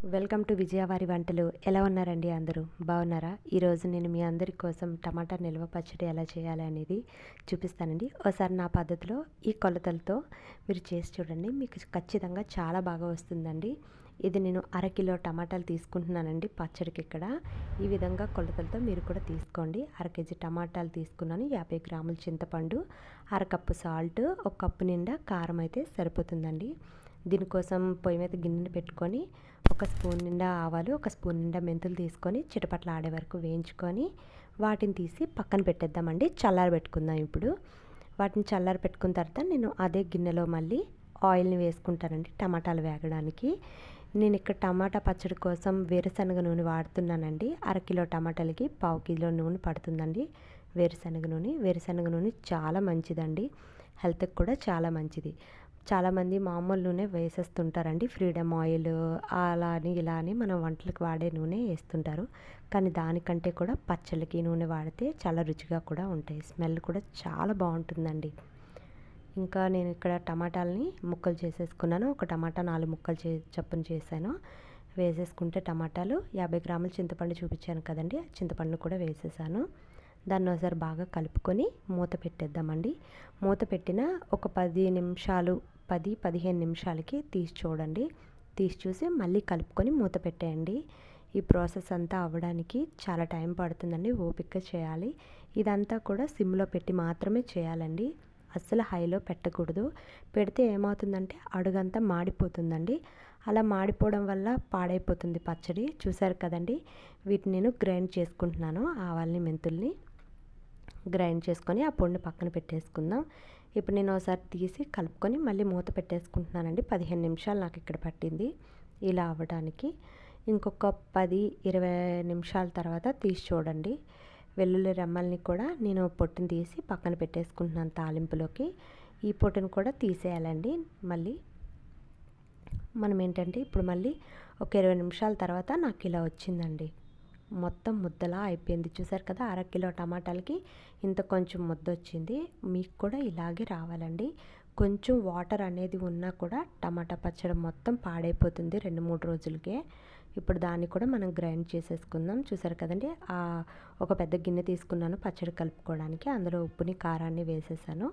Welcome to విజయ వారి వంటలు. ఎలా ఉన్నారండి అందరూ? బాగున్నారా? ఈరోజు నేను మీ అందరి కోసం టమాటా నిల్వ పచ్చడి ఎలా చేయాలి అనేది చూపిస్తానండి. ఒకసారి నా పద్ధతిలో ఈ కొలతలతో మీరు చేసి చూడండి. మీకు ఖచ్చితంగా చాలా బాగా వస్తుందండి. ఇది నేను అరకిలో టమాటాలు తీసుకుంటున్నానండి పచ్చడికి. ఇక్కడ ఈ విధంగా కొలతలతో మీరు కూడా తీసుకోండి. అరకేజీ టమాటాలు తీసుకున్నాను, 50 గ్రాముల చింతపండు, అరకప్పు సాల్ట్, ఒక కప్పు నిండా కారం అయితే సరిపోతుందండి. దీనికోసం పొయ్యి మీద గిన్నెని పెట్టుకొని ఒక స్పూన్ నిండా ఆవాలు, ఒక స్పూన్ నిండా మెంతులు తీసుకొని చిటపట్లు ఆడే వరకు వేయించుకొని వాటిని తీసి పక్కన పెట్టేద్దామండి. చల్లారి పెట్టుకుందాం. ఇప్పుడు వాటిని చల్లారి పెట్టుకున్న తర్వాత నేను అదే గిన్నెలో మళ్ళీ ఆయిల్ని వేసుకుంటానండి టమాటాలు వేగడానికి. నేను ఇక్కడ టమాటా పచ్చడి కోసం వేరుశనగ నూనె వాడుతున్నానండి. అరకిలో టమాటాలకి 1/2 కిలో నూనె పడుతుందండి. వేరుశనగ నూనె చాలా మంచిదండి, హెల్త్కి కూడా చాలా మంచిది. చాలామంది మామూలు నూనె వేసేస్తుంటారండి, ఫ్రీడమ్ ఆయిల్ అలా అని ఇలా అని మనం వంటలకు వాడే నూనె వేస్తుంటారు. కానీ దానికంటే కూడా పచ్చళ్ళకి నూనె వాడితే చాలా రుచిగా కూడా ఉంటాయి, స్మెల్ కూడా చాలా బాగుంటుందండి. ఇంకా నేను ఇక్కడ టమాటాలని ముక్కలు చేసేసుకున్నాను. ఒక టమాటా 4 ముక్కలు చొప్పున చేశాను. వేసేసుకుంటే టమాటాలు 50 గ్రాముల చింతపండు చూపించాను కదండి, చింతపండు కూడా వేసేసాను. దాన్ని ఒకసారి బాగా కలుపుకొని మూత పెట్టేద్దామండి. మూత పెట్టిన ఒక 10-15 నిమిషాలకి తీసి చూడండి. తీసి చూసి మళ్ళీ కలుపుకొని మూత పెట్టేయండి. ఈ ప్రాసెస్ అంతా అవ్వడానికి చాలా టైం పడుతుందండి, ఓపికగా చేయాలి. ఇదంతా కూడా సిమ్లో పెట్టి మాత్రమే చేయాలండి, అస్సలు హైలో పెట్టకూడదు. పెడితే ఏమవుతుందంటే అడుగంతా మాడిపోతుందండి. అలా మాడిపోవడం వల్ల పాడైపోతుంది పచ్చడి. చూసారు కదండి, వీటిని నేను గ్రైండ్ చేసుకుంటున్నాను. ఆవాల్ని మెంతుల్ని గ్రైండ్ చేసుకొని ఆ పొడిని పక్కన పెట్టేసుకుందాం. ఇప్పుడు నేను ఒకసారి తీసి కలుపుకొని మళ్ళీ మూత పెట్టేసుకుంటున్నానండి. 15 నిమిషాలు నాకు ఇక్కడ పట్టింది ఇలా అవ్వడానికి. ఇంకొక 10-20 నిమిషాల తర్వాత తీసి చూడండి. వెల్లుల్లి రెమ్మల్ని కూడా నేను పొట్టుని తీసి పక్కన పెట్టేసుకుంటున్నాను తాలింపులోకి. ఈ పొట్టును కూడా తీసేయాలండి. మళ్ళీ మనం ఏంటంటే ఇప్పుడు మళ్ళీ ఒక 20 నిమిషాల తర్వాత నాకు ఇలా వచ్చిందండి, మొత్తం ముద్దలా అయిపోయింది. చూసారు కదా, అరకిలో టమాటాలకి ఇంత కొంచెం ముద్ద వచ్చింది. మీకు కూడా ఇలాగే రావాలండి. కొంచెం వాటర్ అనేది ఉన్నా కూడా టమాటా పచ్చడి మొత్తం పాడైపోతుంది 2-3 రోజులకే. ఇప్పుడు దాన్ని కూడా మనం గ్రైండ్ చేసేసుకుందాం. చూసారు కదండి, ఒక పెద్ద గిన్నె తీసుకున్నాను పచ్చడి కలుపుకోవడానికి. అందులో ఉప్పుని కారాన్ని వేసేసాను.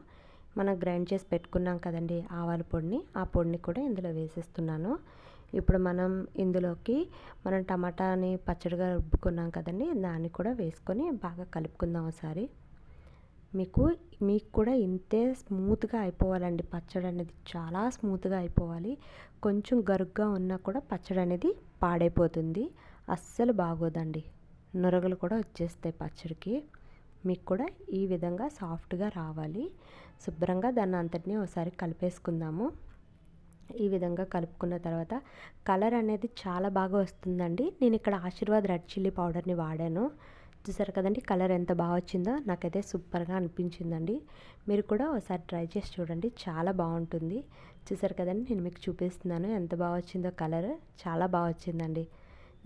మనం గ్రైండ్ చేసి పెట్టుకున్నాం కదండి ఆవాల పొడిని, ఆ పొడిని కూడా ఇందులో వేసేస్తున్నాను. ఇప్పుడు మనం ఇందులోకి టమాటాని పచ్చడిగా రుబ్బుకున్నాం కదండి, దాన్ని కూడా వేసుకొని బాగా కలుపుకుందాం ఒకసారి. మీకు కూడా ఇంతే స్మూత్గా అయిపోవాలండి పచ్చడి అనేది, చాలా స్మూత్గా అయిపోవాలి. కొంచెం గరుగ్గా ఉన్నా కూడా పచ్చడి అనేది పాడైపోతుంది, అస్సలు బాగోదండి. నురగలు కూడా వచ్చేస్తాయి పచ్చడికి. మీకు కూడా ఈ విధంగా సాఫ్ట్గా రావాలి. శుభ్రంగా దాన్ని అంతటినీ ఒకసారి కలిపేసుకుందాము. ఈ విధంగా కలుపుకున్న తర్వాత కలర్ అనేది చాలా బాగా వస్తుందండి. నేను ఇక్కడ ఆశీర్వాద్ రెడ్ చిల్లీ పౌడర్ని వాడాను. చూసారు కదండి కలర్ ఎంత బాగా వచ్చిందో, నాకైతే సూపర్గా అనిపించిందండి. మీరు కూడా ఒకసారి ట్రై చేసి చూడండి, చాలా బాగుంటుంది. చూసారు కదండి, నేను మీకు చూపిస్తున్నాను ఎంత బాగా వచ్చిందో కలర్, చాలా బాగా వచ్చిందండి.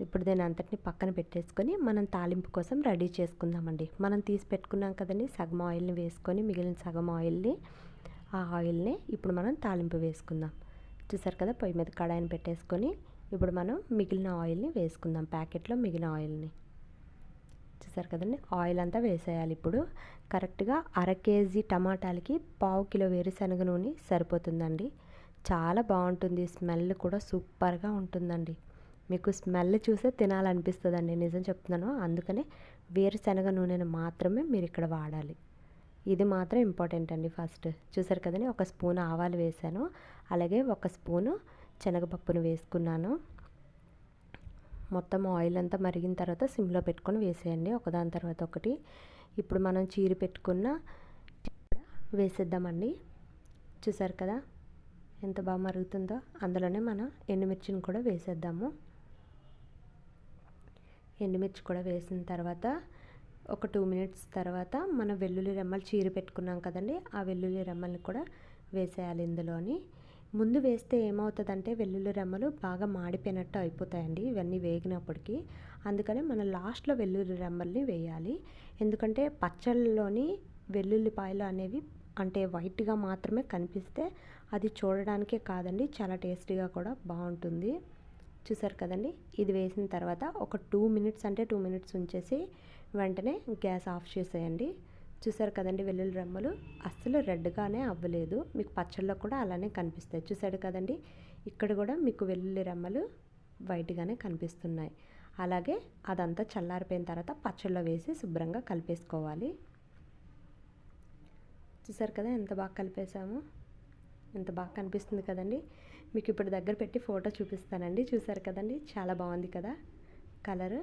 ఇప్పుడు దీని అంతటిని పక్కన పెట్టేసుకొని మనం తాలింపు కోసం రెడీ చేసుకుందామండి. మనం తీసి పెట్టుకున్నాం కదండి, సగం ఆయిల్ని వేసుకొని మిగిలిన సగం ఆయిల్ని, ఆ ఆయిల్ని ఇప్పుడు మనం తాలింపు వేసుకుందాం. చూసారు కదా, పొయ్యి మీద కడాయిని పెట్టేసుకొని ఇప్పుడు మనం మిగిలిన ఆయిల్ని వేసుకుందాం, ప్యాకెట్లో మిగిలిన ఆయిల్ని. చూసారు కదండి, ఆయిల్ అంతా వేసేయాలి. ఇప్పుడు కరెక్ట్గా 1/2 కేజీ టమాటాలకి 1/2 కిలో వేరుశనగ నూనె సరిపోతుందండి. చాలా బాగుంటుంది, స్మెల్ కూడా సూపర్గా ఉంటుందండి. మీకు స్మెల్ చూసే తినాలనిపిస్తుందండి, నిజం చెప్తున్నాను. అందుకనే వేరుశనగ నూనెను మాత్రమే మీరు ఇక్కడ వాడాలి. ఇది మాత్రం ఇంపార్టెంట్ అండి. ఫస్ట్ చూసారు కదండి, ఒక స్పూన్ ఆవాలు వేసాను, అలాగే ఒక స్పూను శనగపప్పును వేసుకున్నాను. మొత్తం ఆయిల్ అంతా మరిగిన తర్వాత సిమ్లో పెట్టుకొని వేసేయండి, ఒకదాని తర్వాత ఒకటి. ఇప్పుడు మనం చీరి పెట్టుకున్న వేసేద్దామండి. చూసారు కదా ఎంత బాగా మరుగుతుందో. అందులోనే మనం ఎండుమిర్చిని కూడా వేసేద్దాము. ఎండుమిర్చి కూడా వేసిన తర్వాత ఒక 2 మినిట్స్ తర్వాత మనం వెల్లుల్లి రెమ్మలు చీరి పెట్టుకున్నాం కదండి, ఆ వెల్లుల్లి రెమ్మల్ని కూడా వేసేయాలి ఇందులోని. ముందు వేస్తే ఏమవుతుందంటే వెల్లుల్లి రెమ్మలు బాగా మాడిపోయినట్టు అయిపోతాయండి ఇవన్నీ వేగినప్పటికీ. అందుకనే మనం లాస్ట్లో వెల్లుల్లి రెమ్మల్ని వేయాలి. ఎందుకంటే పచ్చళ్ళలోని వెల్లుల్లిపాయలు అనేవి అంటే వైట్గా మాత్రమే కనిపిస్తే అది చూడడానికే కాదండి, చాలా టేస్టీగా కూడా బాగుంటుంది. చూసారు కదండి. ఇది వేసిన తర్వాత ఒక 2 మినిట్స్ అంటే 2 మినిట్స్ ఉంచేసి వెంటనే గ్యాస్ ఆఫ్ చేసేయండి. చూసారు కదండి, వెల్లుల్లి రెమ్మలు అస్సలు రెడ్గానే అవ్వలేదు. మీకు పచ్చళ్ళలో కూడా అలానే కనిపిస్తాయి. చూసారు కదండి, ఇక్కడ కూడా మీకు వెల్లుల్లి రెమ్మలు వైట్గానే కనిపిస్తున్నాయి. అలాగే అదంతా చల్లారిపోయిన తర్వాత పచ్చళ్ళలో వేసి శుభ్రంగా కలిపేసుకోవాలి. చూసారు కదా ఎంత బాగా కలిపేసాము, ఎంత బాగా కనిపిస్తుంది కదండి. మీకు ఇప్పుడు దగ్గర పెట్టి ఫోటో చూపిస్తానండి. చూసారు కదండి, చాలా బాగుంది కదా కలర్.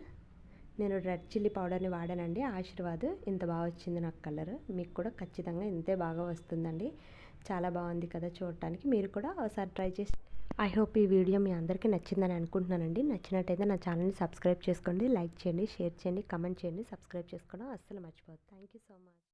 నేను రెడ్ చిల్లీ పౌడర్ని వాడానండి, ఆశీర్వాద్. ఇంత బాగా వచ్చింది నాకు కలర్. మీకు కూడా ఖచ్చితంగా ఇంతే బాగా వస్తుందండి. చాలా బాగుంది కదా చూడటానికి. మీరు కూడా ఒకసారి ట్రై చేసి ఐ హోప్ ఈ వీడియో మీ అందరికీ నచ్చిందని అనుకుంటున్నానండి. నచ్చినట్టయితే నా ఛానల్ని సబ్స్క్రైబ్ చేసుకోండి, లైక్ చేయండి, షేర్ చేయండి, కమెంట్ చేయండి. సబ్స్క్రైబ్ చేసుకోవడం అస్సలు మర్చిపోవద్దు. Thank you so much.